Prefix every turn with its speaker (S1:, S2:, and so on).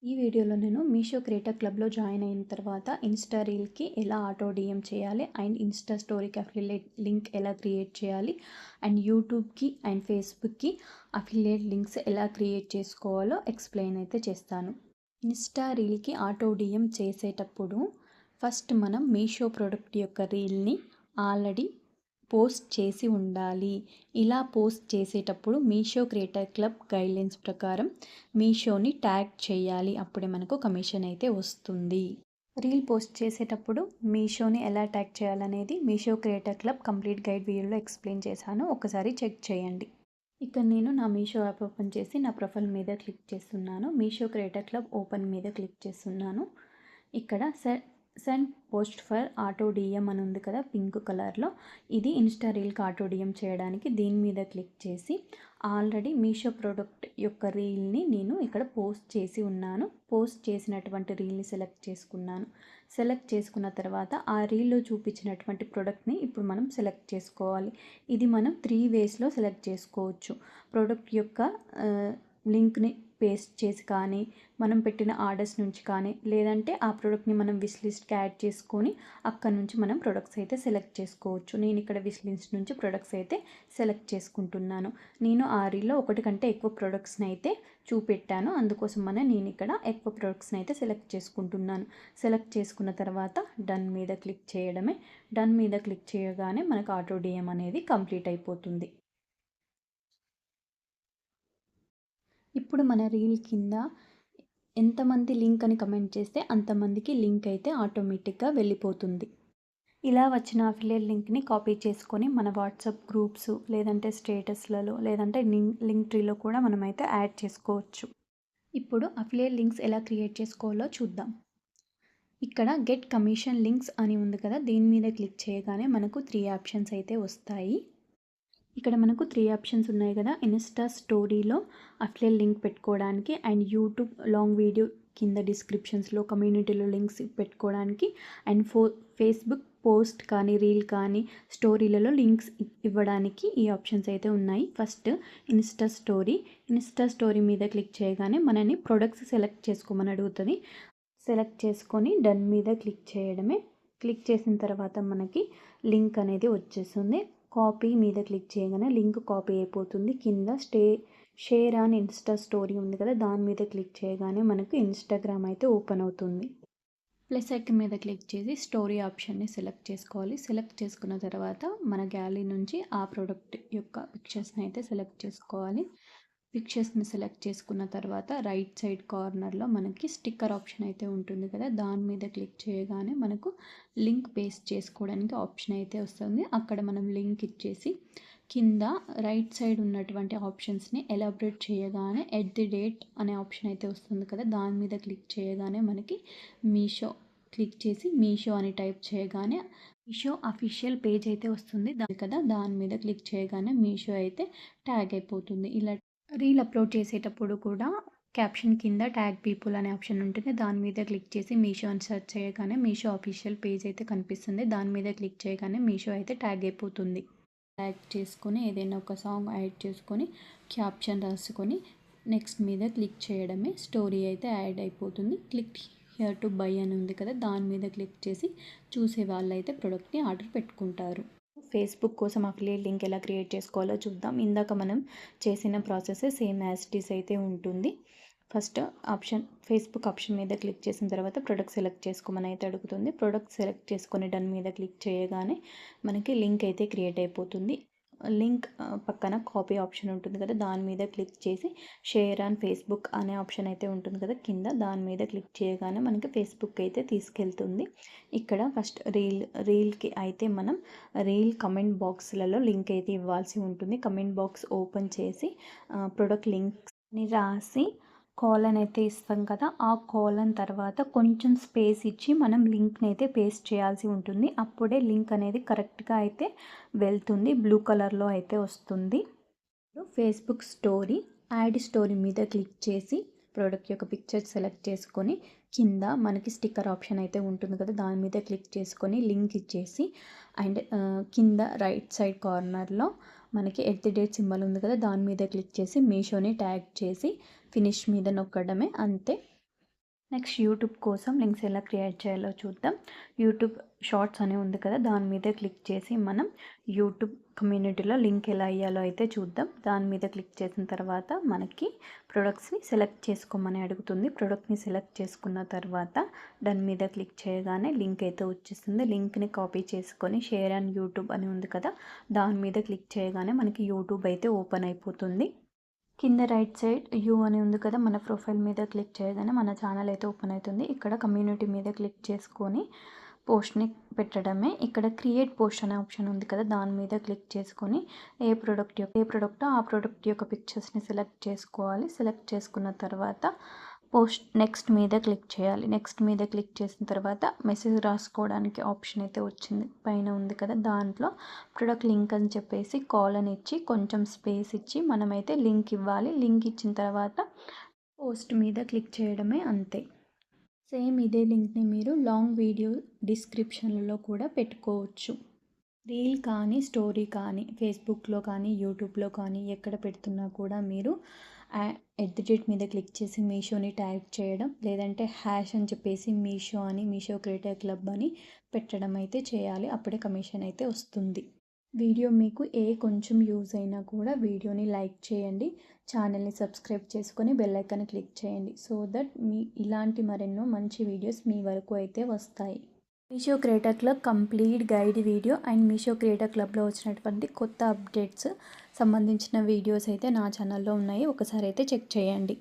S1: ఈ వీడియోలో నేను మీషో క్రియేటర్ క్లబ్‌లో జాయిన్ అయిన తర్వాత ఇన్‌స్టా రీల్‌కి ఎలా ఆటో డీఎం చేయాలి అండ్ ఇన్‌స్టా స్టోరీకి అఫిలియేట్ లింక్ ఎలా క్రియేట్ చేయాలి అండ్ యూట్యూబ్‌కి అండ్ ఫేస్‌బుక్‌కి అఫిలియేట్ లింక్స్ ఎలా క్రియేట్ చేసుకోవాలో ఎక్స్‌ప్లెయిన్ అయితే చేస్తాను. ఇన్‌స్టా రీల్‌కి ఆటో డీఎం చేసేటప్పుడు ఫస్ట్ మనం మీషో ప్రొడక్ట్ యొక్క రీల్‌ని ఆల్రెడీ పోస్ట్ చేసి ఉండాలి. ఇలా పోస్ట్ చేసేటప్పుడు మీషో క్రియేటర్ క్లబ్ గైడ్లైన్స్ ప్రకారం మీషోని ట్యాగ్ చేయాలి. అప్పుడే మనకు కమిషన్ అయితే వస్తుంది. రీల్ పోస్ట్ చేసేటప్పుడు మీషోని ఎలా ట్యాగ్ చేయాలనేది Meesho creator club complete guide వీడియోలో ఎక్స్ప్లెయిన్ చేశాను. ఒకసారి చెక్ చేయండి. ఇక్కడ నేను నా మీషో యాప్ ఓపెన్ చేసి నా ప్రొఫైల్ మీద క్లిక్ చేస్తున్నాను. మీషో క్రియేటర్ క్లబ్ ఓపెన్ మీద క్లిక్ చేస్తున్నాను. ఇక్కడ send post for auto DM అని ఉంది కదా పింక్ కలర్లో. ఇది ఇన్స్టా రీల్కి ఆటో డిఎం చేయడానికి దీని మీద క్లిక్ చేసి ఆల్రెడీ మీషో ప్రోడక్ట్ యొక్క రీల్ని నేను ఇక్కడ పోస్ట్ చేసి ఉన్నాను. పోస్ట్ చేసినటువంటి రీల్ని సెలెక్ట్ చేసుకున్నాను. సెలెక్ట్ చేసుకున్న తర్వాత ఆ రీల్లో చూపించినటువంటి ప్రోడక్ట్ని ఇప్పుడు మనం సెలెక్ట్ చేసుకోవాలి. ఇది మనం 3 వేస్లో సెలెక్ట్ చేసుకోవచ్చు. ప్రోడక్ట్ యొక్క లింక్ని పేస్ట్ చేసి కానీ, మనం పెట్టిన ఆర్డర్స్ నుంచి కానీ, లేదంటే ఆ ప్రోడక్ట్ని మనం విష్ లిస్ట్కి యాడ్ చేసుకొని అక్కడ నుంచి మనం ప్రొడక్ట్స్ అయితే సెలెక్ట్ చేసుకోవచ్చు. నేను ఇక్కడ విష్ లిస్ట్ నుంచి ప్రొడక్ట్స్ అయితే సెలెక్ట్ చేసుకుంటున్నాను. నేను ఆ రీల్లో ఒకటి కంటే ఎక్కువ ప్రొడక్ట్స్ని అయితే చూపెట్టాను. అందుకోసం నేను ఇక్కడ ఎక్కువ ప్రొడక్ట్స్ని అయితే సెలెక్ట్ చేసుకుంటున్నాను. సెలెక్ట్ చేసుకున్న తర్వాత డన్ మీద క్లిక్ చేయడమే. డన్ మీద క్లిక్ చేయగానే మనకు ఆటో డిఎం అనేది కంప్లీట్ అయిపోతుంది. ఇప్పుడు మన రీల్ కింద ఎంతమంది లింక్ అని కమెంట్ చేస్తే అంతమందికి లింక్ అయితే ఆటోమేటిక్గా వెళ్ళిపోతుంది. ఇలా వచ్చిన అఫిలియేట్ లింక్ని కాపీ చేసుకొని మన వాట్సాప్ గ్రూప్స్ లేదంటే స్టేటస్లలో లేదంటే లింక్ ట్రీలో కూడా మనమైతే యాడ్ చేసుకోవచ్చు. ఇప్పుడు అఫిలియేట్ లింక్స్ ఎలా క్రియేట్ చేసుకోవాలో చూద్దాం. ఇక్కడ గెట్ కమిషన్ లింక్స్ అని ఉంది కదా, దీని మీద క్లిక్ చేయగానే మనకు 3 ఆప్షన్స్ అయితే వస్తాయి. ఇక్కడ మనకు 3 ఆప్షన్స్ ఉన్నాయి కదా, ఇన్స్టా స్టోరీలో అఫిలియేట్ లింక్ పెట్టుకోవడానికి అండ్ యూట్యూబ్ లాంగ్ వీడియో కింద డిస్క్రిప్షన్స్లో కమ్యూనిటీలో లింక్స్ పెట్టుకోవడానికి అండ్ ఫేస్బుక్ పోస్ట్ కానీ రీల్ కానీ స్టోరీలలో లింక్స్ ఇవ్వడానికి ఈ ఆప్షన్స్ అయితే ఉన్నాయి. ఫస్ట్ ఇన్స్టా స్టోరీ మీద క్లిక్ చేయగానే మనని ప్రొడక్ట్స్ సెలెక్ట్ చేసుకోమని అడుగుతుంది. సెలెక్ట్ చేసుకొని డన్ మీద క్లిక్ చేయడమే. క్లిక్ చేసిన తర్వాత మనకి లింక్ అనేది వచ్చేస్తుంది. కాపీ మీద క్లిక్ చేయగానే లింక్ కాపీ అయిపోతుంది. కింద షేర్ ఆన్ ఇన్స్టా స్టోరీ ఉంది కదా, దాని మీద క్లిక్ చేయగానే మనకు ఇన్స్టాగ్రామ్ అయితే ఓపెన్ అవుతుంది. ప్లస్ ఐకాన్ మీద క్లిక్ చేసి స్టోరీ ఆప్షన్ని సెలెక్ట్ చేసుకోవాలి. సెలెక్ట్ చేసుకున్న తర్వాత మన గ్యాలరీ నుంచి ఆ ప్రోడక్ట్ యొక్క పిక్చర్స్ని అయితే సెలెక్ట్ చేసుకోవాలి. పిక్చర్స్ని సెలెక్ట్ చేసుకున్న తర్వాత రైట్ సైడ్ కార్నర్లో మనకి స్టిక్కర్ ఆప్షన్ అయితే ఉంటుంది కదా, దాని మీద క్లిక్ చేయగానే మనకు లింక్ పేస్ట్ చేసుకోవడానికి ఆప్షన్ అయితే వస్తుంది. అక్కడ మనం లింక్ ఇచ్చేసి కింద రైట్ సైడ్ ఉన్నటువంటి ఆప్షన్స్ని ఎలాబరేట్ చేయగానే @, అనే ఆప్షన్ అయితే వస్తుంది కదా, దాని మీద క్లిక్ చేయగానే మనకి మీషో క్లిక్ చేసి మీషో అని టైప్ చేయగానే మీషో అఫీషియల్ పేజ్ అయితే వస్తుంది దాని మీద క్లిక్ చేయగానే మీషో అయితే ట్యాగ్ అయిపోతుంది. ఇలా రీల్ అప్లోడ్ చేసేటప్పుడు కూడా క్యాప్షన్ కింద ట్యాగ్ పీపుల్ అనే ఆప్షన్ ఉంటుంది. దాని మీద క్లిక్ చేసి మీషో అని సెర్చ్ చేయగానే మీషో అఫీషియల్ పేజ్ అయితే కనిపిస్తుంది. దాని మీద క్లిక్ చేయగానే మీషో అయితే ట్యాగ్ అయిపోతుంది. ట్యాగ్ చేసుకొని ఏదైనా ఒక సాంగ్ యాడ్ చేసుకొని క్యాప్షన్ రాసుకొని నెక్స్ట్ మీద క్లిక్ చేయడమే. స్టోరీ అయితే యాడ్ అయిపోతుంది. క్లిక్ హియర్ టు బై అని ఉంది కదా, దాని మీద క్లిక్ చేసి చూసే వాళ్ళు అయితే ప్రోడక్ట్ని ఆర్డర్ పెట్టుకుంటారు. ఫేస్బుక్ కోసం అఫిలియేట్ లింక్ ఎలా క్రియేట్ చేసుకోవాలో చూద్దాం. ఇందాక మనం చేసిన process same as it is అయితే ఉంటుంది. ఫస్ట్ ఫేస్బుక్ ఆప్షన్ మీద క్లిక్ చేసిన తర్వాత ప్రొడక్ట్ సెలెక్ట్ చేసుకోమని అయితే అడుగుతుంది. ప్రొడక్ట్ సెలెక్ట్ చేసుకొని డన్ మీద క్లిక్ చేయగానే మనకి లింక్ అయితే క్రియేట్ అయిపోతుంది. లింక్ పక్కన కాపీ ఆప్షన్ ఉంటుంది కదా, దాని మీద క్లిక్ చేసి షేర్ ఆన్ ఫేస్బుక్ అనే ఆప్షన్ అయితే ఉంటుంది కదా కింద, దాని మీద క్లిక్ చేయగానే మనకి ఫేస్బుక్ అయితే తీసుకెళ్తుంది. ఇక్కడ ఫస్ట్ రీల్కి అయితే మనం రీల్ కమెంట్ బాక్స్లలో లింక్ అయితే ఇవ్వాల్సి ఉంటుంది. కమెంట్ బాక్స్ ఓపెన్ చేసి ప్రొడక్ట్ లింక్స్ని రాసి కాలన్ అయితే ఇస్తాం కదా, ఆ కాలన్ తర్వాత కొంచెం స్పేస్ ఇచ్చి మనం లింక్ని అయితే పేస్ట్ చేయాల్సి ఉంటుంది. అప్పుడే లింక్ అనేది కరెక్ట్గా అయితే వెళ్తుంది, బ్లూ కలర్లో అయితే వస్తుంది. ఫేస్బుక్ స్టోరీ యాడ్ స్టోరీ మీద క్లిక్ చేసి ప్రోడక్ట్ యొక్క పిక్చర్ సెలెక్ట్ చేసుకొని కింద మనకి స్టిక్కర్ ఆప్షన్ అయితే ఉంటుంది కదా, దాని మీద క్లిక్ చేసుకొని లింక్ ఇచ్చేసి అండ్ కింద రైట్ సైడ్ కార్నర్లో మనకి సింబల్ ఉంది కదా, దాని మీద క్లిక్ చేసి మీషోని ట్యాగ్ చేసి ఫినిష్ మీద నొక్కడమే, అంతే. నెక్స్ట్ యూట్యూబ్ కోసం లింక్స్ ఎలా క్రియేట్ చేయాలో చూద్దాం. యూట్యూబ్ షార్ట్స్ అని ఉంది కదా, దాని మీద క్లిక్ చేసి మనం యూట్యూబ్ కమ్యూనిటీలో లింక్ ఎలా అయ్యాలో అయితే చూద్దాం. దాని మీద క్లిక్ చేసిన తర్వాత మనకి ప్రొడక్ట్స్ని సెలెక్ట్ చేసుకోమని అడుగుతుంది. ప్రొడక్ట్ని సెలెక్ట్ చేసుకున్న తర్వాత దాని మీద క్లిక్ చేయగానే లింక్ అయితే వచ్చేస్తుంది. లింక్ని కాపీ చేసుకొని షేర్ అండ్ యూట్యూబ్ అని ఉంది కదా, దాని మీద క్లిక్ చేయగానే మనకి యూట్యూబ్ అయితే ఓపెన్ అయిపోతుంది. కింద రైట్ సైడ్ యూ అని ఉంది కదా, మన ప్రొఫైల్ మీద క్లిక్ చేయగానే మన ఛానల్ అయితే ఓపెన్ అవుతుంది. ఇక్కడ కమ్యూనిటీ మీద క్లిక్ చేసుకొని పోస్ట్ని పెట్టడమే. ఇక్కడ క్రియేట్ పోస్ట్ అనే ఆప్షన్ ఉంది కదా, దాని మీద క్లిక్ చేసుకొని ఏ ప్రోడక్ట్ ఆ ప్రోడక్ట్ యొక్క పిక్చర్స్ని సెలెక్ట్ చేసుకోవాలి. సెలెక్ట్ చేసుకున్న తర్వాత పోస్ట్ నెక్స్ట్ మీద క్లిక్ చేయాలి. నెక్స్ట్ మీద క్లిక్ చేసిన తర్వాత మెసేజ్ రాసుకోవడానికి ఆప్షన్ అయితే వచ్చింది, పైన ఉంది కదా, దాంట్లో ప్రొడక్ట్ లింక్ అని చెప్పేసి కాల్ అని ఇచ్చి కొంచెం స్పేస్ ఇచ్చి మనమైతే లింక్ ఇవ్వాలి. లింక్ ఇచ్చిన తర్వాత పోస్ట్ మీద క్లిక్ చేయడమే, అంతే. సేమ్ ఇదే లింక్ని మీరు లాంగ్ వీడియో డిస్క్రిప్షన్లలో కూడా పెట్టుకోవచ్చు. రీల్ కానీ స్టోరీ కానీ ఫేస్బుక్లో కానీ యూట్యూబ్లో కానీ ఎక్కడ పెడుతున్నా కూడా మీరు @ మీద క్లిక్ చేసి మీషోని టైప్ చేయడం, లేదంటే హ్యాష్ అని చెప్పేసి మీషో అని మీషో క్రియేటర్ క్లబ్ అని పెట్టడం అయితే చేయాలి. అప్పుడే కమిషన్ అయితే వస్తుంది. వీడియో మీకు కొంచెం యూజ్ అయినా కూడా వీడియోని లైక్ చేయండి, ఛానల్ని సబ్స్క్రైబ్ చేసుకొని బెల్ ఐకాన్ క్లిక్ చేయండి. సో దట్ మీ ఇలాంటి మరెన్నో మంచి వీడియోస్ మీ వరకు అయితే వస్తాయి. Meesho creator club complete guide video and Meesho creator క్లబ్లో వచ్చినటువంటి కొత్త అప్డేట్స్ సంబంధించిన వీడియోస్ అయితే నా ఛానల్లో ఉన్నాయి. ఒకసారి అయితే చెక్ చేయండి.